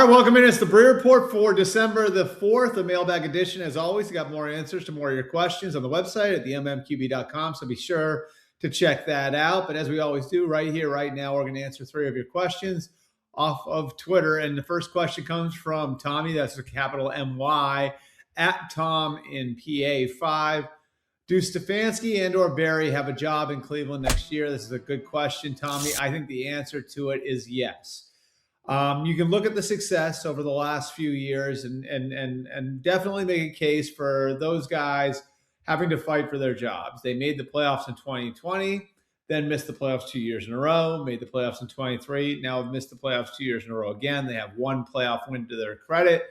right, welcome in. It's the Breer Report for December the 4th, a mailbag edition. As always, you got more answers to more of your questions on the website at themmqb.com, so be sure to check that out. But as we always do, right here, right now, we're going to answer 3 of your questions off of Twitter. And the first question comes from Tommy, that's a capital M-Y, at Tom in PA5. Do Stefanski and or Barry have a job in Cleveland next year? This is a good question, Tommy. I think the answer to it is yes. You can look at the success over the last few years and definitely make a case for those guys having to fight for their jobs. They made the playoffs in 2020, then missed the playoffs 2 years in a row, made the playoffs in 23, now have missed the playoffs 2 years in a row again. They have one playoff win to their credit.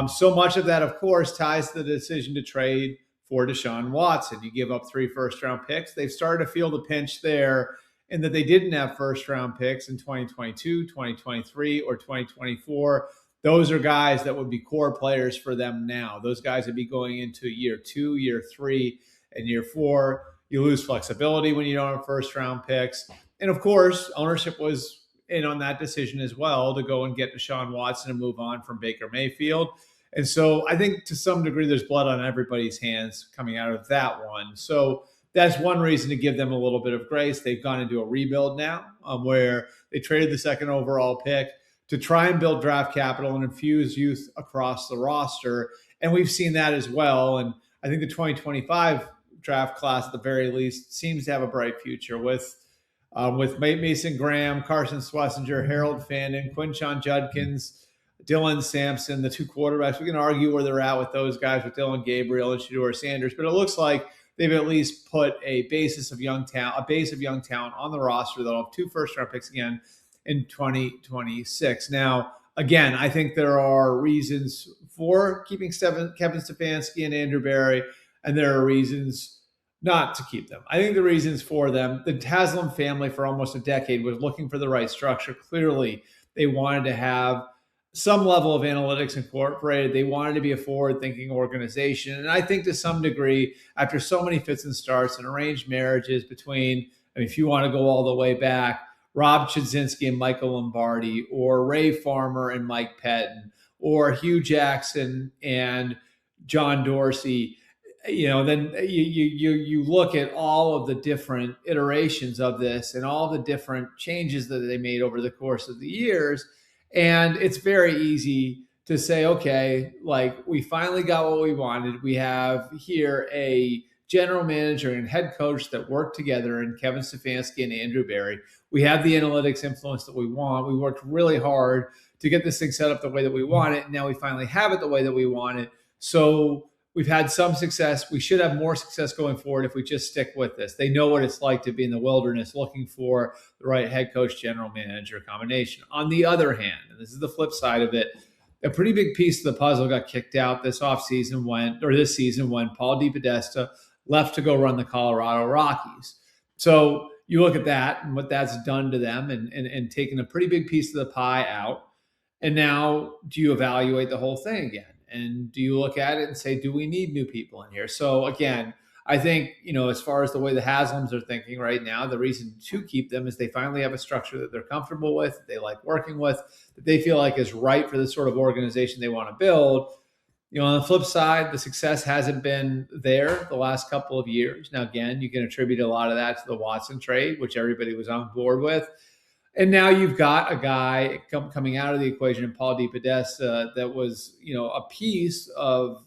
So much of that, of course, ties to the decision to trade for Deshaun Watson. You give up 3 first-round picks. They've started to feel the pinch there, and that they didn't have first-round picks in 2022, 2023, or 2024. Those are guys that would be core players for them now. Those guys would be going into year 2, year 3, and year 4. You lose flexibility when you don't have first-round picks. And, of course, ownership was in on that decision as well to go and get Deshaun Watson and move on from Baker Mayfield. And so I think to some degree there's blood on everybody's hands coming out of that one. So that's one reason to give them a little bit of grace. They've gone into a rebuild now where they traded the 2nd overall pick to try and build draft capital and infuse youth across the roster. And we've seen that as well. And I think the 2025 draft class, at the very least, seems to have a bright future with Mason Graham, Carson Schlesinger, Harold Fandon, Quinshon Judkins, Dylan Sampson, the 2 quarterbacks. We can argue where they're at with those guys, with Dylan Gabriel and Shedeur Sanders, but it looks like they've at least put a base of young talent on the roster that'll have 2 first-round picks again in 2026. Now, again, I think there are reasons for keeping Kevin Stefanski and Andrew Barry, and there are reasons not to keep them. I think the reasons for them, the Haslam family for almost a decade was looking for the right structure. Clearly, they wanted to have some level of analytics incorporated. They wanted to be a forward-thinking organization. And I think to some degree, after so many fits and starts and arranged marriages between, if you want to go all the way back, Rob Chudzinski and Michael Lombardi, or Ray Farmer and Mike Pettin, or Hugh Jackson and John Dorsey, then you look at all of the different iterations of this and all the different changes that they made over the course of the years. And it's very easy to say, okay, like, we finally got what we wanted. We have here a general manager and head coach that work together in Kevin Stefanski and Andrew Barry. We have the analytics influence that we want. We worked really hard to get this thing set up the way that we want it. Now we finally have it the way that we want it. So we've had some success. We should have more success going forward if we just stick with this. They know what it's like to be in the wilderness looking for the right head coach, general manager combination. On the other hand, and this is the flip side of it, a pretty big piece of the puzzle got kicked out this season when Paul DePodesta left to go run the Colorado Rockies. So you look at that and what that's done to them and taken a pretty big piece of the pie out. And now do you evaluate the whole thing again? And do you look at it and say, do we need new people in here? So again, I think, as far as the way the Haslams are thinking right now, the reason to keep them is they finally have a structure that they're comfortable with, that they like working with, that they feel like is right for the sort of organization they want to build. On the flip side, the success hasn't been there the last couple of years. Now, again, you can attribute a lot of that to the Watson trade, which everybody was on board with. And now you've got a guy coming out of the equation, Paul DePodesta, that was, a piece of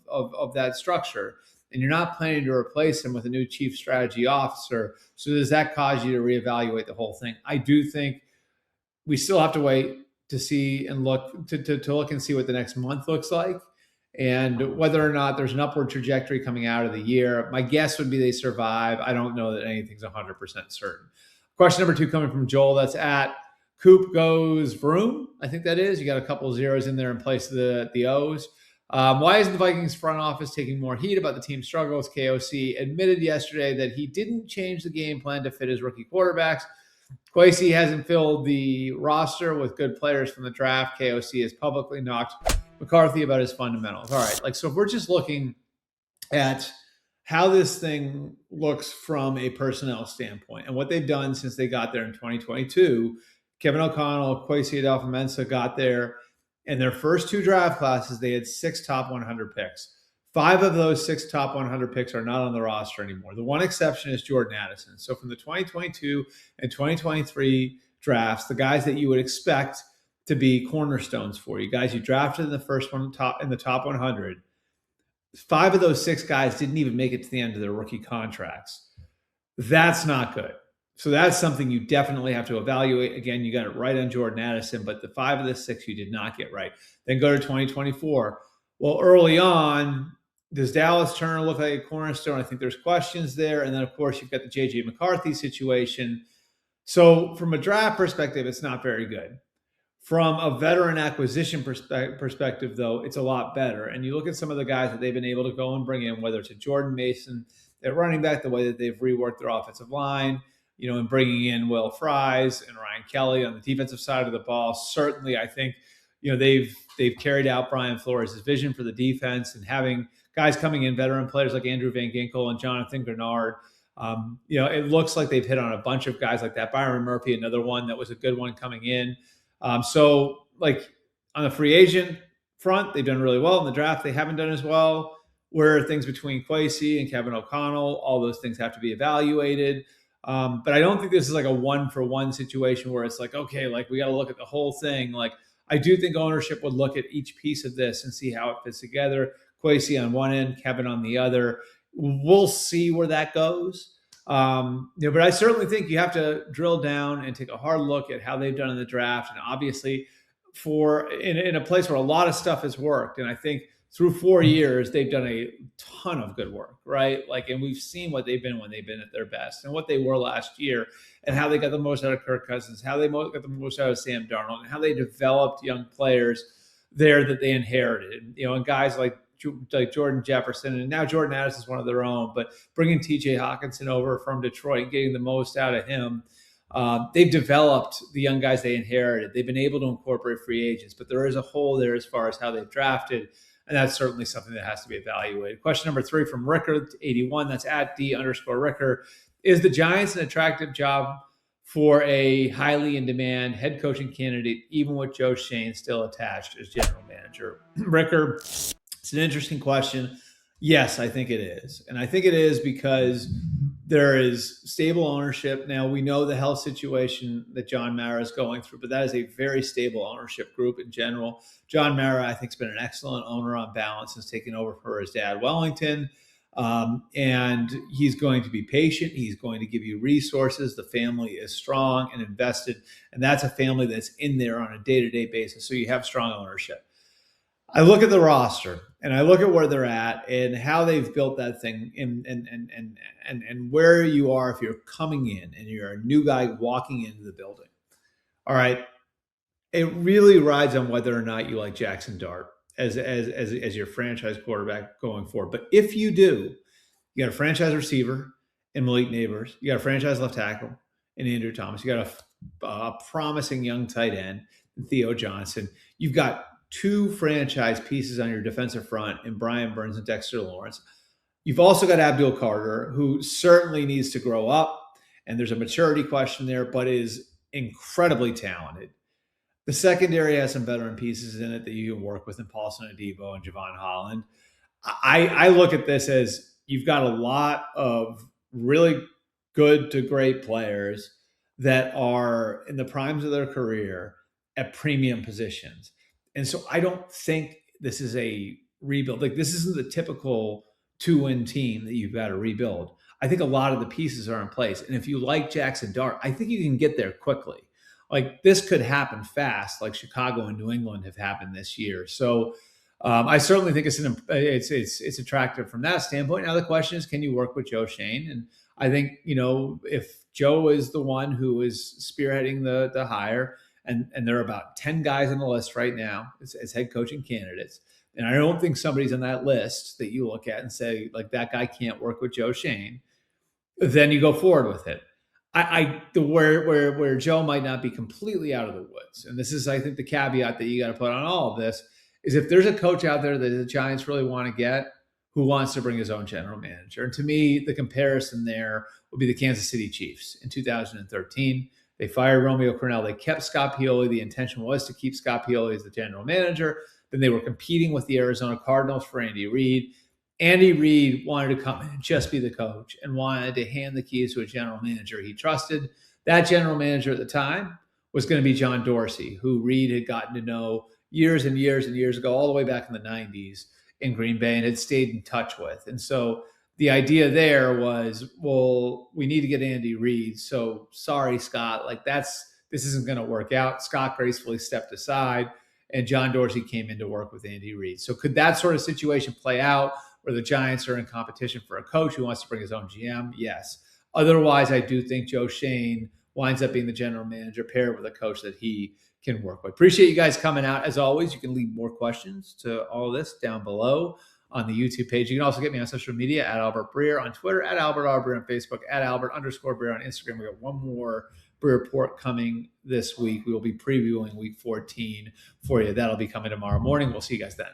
that structure. And you're not planning to replace him with a new chief strategy officer. So does that cause you to reevaluate the whole thing? I do think we still have to wait to see and look to look and see what the next month looks like, and whether or not there's an upward trajectory coming out of the year. My guess would be they survive. I don't know that anything's 100% certain. Question number 2 coming from Joel. That's at Coop Goes Vroom. I think that is. You got a couple of zeros in there in place of the O's. Why isn't the Vikings front office taking more heat about the team's struggles? KOC admitted yesterday that he didn't change the game plan to fit his rookie quarterbacks. Kwesi hasn't filled the roster with good players from the draft. KOC has publicly knocked McCarthy about his fundamentals. All right, so if we're just looking at how this thing looks from a personnel standpoint and what they've done since they got there in 2022, Kevin O'Connell, Kwesi Adolfo-Mensah got there In their first two draft classes, they had 6 top 100 picks. 5 of those 6 top 100 picks are not on the roster anymore. The one exception is Jordan Addison. So from the 2022 and 2023 drafts, the guys that you would expect to be cornerstones for you, guys you drafted in the first one in the top 100, 5 of those 6 guys didn't even make it to the end of their rookie contracts. That's not good. So that's something you definitely have to evaluate. Again, you got it right on Jordan Addison, but the 5 of the 6 you did not get right. Then go to 2024. Well, early on, does Dallas Turner look like a cornerstone? I think there's questions there. And then, of course, you've got the J.J. McCarthy situation. So from a draft perspective, it's not very good. From a veteran acquisition perspective, though, it's a lot better. And you look at some of the guys that they've been able to go and bring in, whether it's a Jordan Mason at running back, the way that they've reworked their offensive line, and bringing in Will Fries and Ryan Kelly on the defensive side of the ball. Certainly, I think, they've carried out Brian Flores' vision for the defense, and having guys coming in, veteran players like Andrew Van Ginkel and Jonathan Grenard. It looks like they've hit on a bunch of guys like that. Byron Murphy, another one that was a good one coming in. So on the free agent front, they've done really well. In the draft, they haven't done as well. Where are things between Kwesi and Kevin O'Connell? All those things have to be evaluated. But I don't think this is like a 1-for-1 situation where it's like, okay, we got to look at the whole thing. I do think ownership would look at each piece of this and see how it fits together. Kwesi on one end, Kevin on the other. We'll see where that goes. But I certainly think you have to drill down and take a hard look at how they've done in the draft. And obviously in a place where a lot of stuff has worked. And I think through 4 years, they've done a ton of good work, right? And we've seen what they've been when they've been at their best and what they were last year and how they got the most out of Kirk Cousins, how they got the most out of Sam Darnold, and how they developed young players there that they inherited, and guys like Jordan Jefferson, and now Jordan Addison is one of their own, but bringing TJ Hawkinson over from Detroit and getting the most out of him. They've developed the young guys they inherited. They've been able to incorporate free agents, but there is a hole there as far as how they've drafted. And that's certainly something that has to be evaluated. Question number 3 from Ricker, 81. That's at D_Ricker. Is the Giants an attractive job for a highly in-demand head coaching candidate, even with Joe Schoen still attached as general manager? Ricker, it's an interesting question. Yes, I think it is. And I think it is because there is stable ownership. Now, we know the health situation that John Mara is going through, but that is a very stable ownership group in general. John Mara, I think, has been an excellent owner on balance since taking over for his dad, Wellington. And he's going to be patient. He's going to give you resources. The family is strong and invested. And that's a family that's in there on a day-to-day basis. So you have strong ownership. I look at the roster and I look at where they're at and how they've built that thing and where you are if you're coming in and you're a new guy walking into the building. All right. It really rides on whether or not you like Jackson Dart as your franchise quarterback going forward. But if you do, you got a franchise receiver in Malik Neighbors. You got a franchise left tackle in Andrew Thomas. You got a promising young tight end in Theo Johnson. You've got 2 franchise pieces on your defensive front in Brian Burns and Dexter Lawrence. You've also got Abdul Carter, who certainly needs to grow up, and there's a maturity question there, but is incredibly talented. The secondary has some veteran pieces in it that you can work with in Paulson Adebo and Javon Holland. I look at this as you've got a lot of really good to great players that are in the primes of their career at premium positions. And so I don't think this is a rebuild. This isn't the typical 2-win team that you've got to rebuild. I think a lot of the pieces are in place. And if you like Jackson Dart, I think you can get there quickly. This could happen fast, like Chicago and New England have happened this year. So I certainly think it's attractive from that standpoint. Now the question is, can you work with Joe Schoen? And I think, if Joe is the one who is spearheading the hire, and there are about 10 guys on the list right now as head coaching candidates. And I don't think somebody's on that list that you look at and say, that guy can't work with Joe Schoen. Then you go forward with it. Where Joe might not be completely out of the woods, and this is, I think, the caveat that you got to put on all of this, is if there's a coach out there that the Giants really want to get who wants to bring his own general manager. And to me, the comparison there would be the Kansas City Chiefs in 2013. They fired Romeo Crennel. They kept Scott Pioli. The intention was to keep Scott Pioli as the general manager. Then they were competing with the Arizona Cardinals for Andy Reid. Andy Reid wanted to come in and just be the coach and wanted to hand the keys to a general manager he trusted. That general manager at the time was going to be John Dorsey, who Reid had gotten to know years and years and years ago, all the way back in the 90s in Green Bay, and had stayed in touch with. And so the idea there was, well, we need to get Andy Reid. So sorry, Scott, this isn't going to work out. Scott gracefully stepped aside, and John Dorsey came in to work with Andy Reid. So could that sort of situation play out where the Giants are in competition for a coach who wants to bring his own GM? Yes. Otherwise, I do think Joe Schoen winds up being the general manager paired with a coach that he can work with. Appreciate you guys coming out. As always, you can leave more questions to all of this down below on the YouTube page. You can also get me on social media at Albert Breer on Twitter, at Albert R. Breer on Facebook, at Albert_Breer on Instagram. We got one more Breer report coming this week. We will be previewing week 14 for you. That'll be coming tomorrow morning. We'll see you guys then.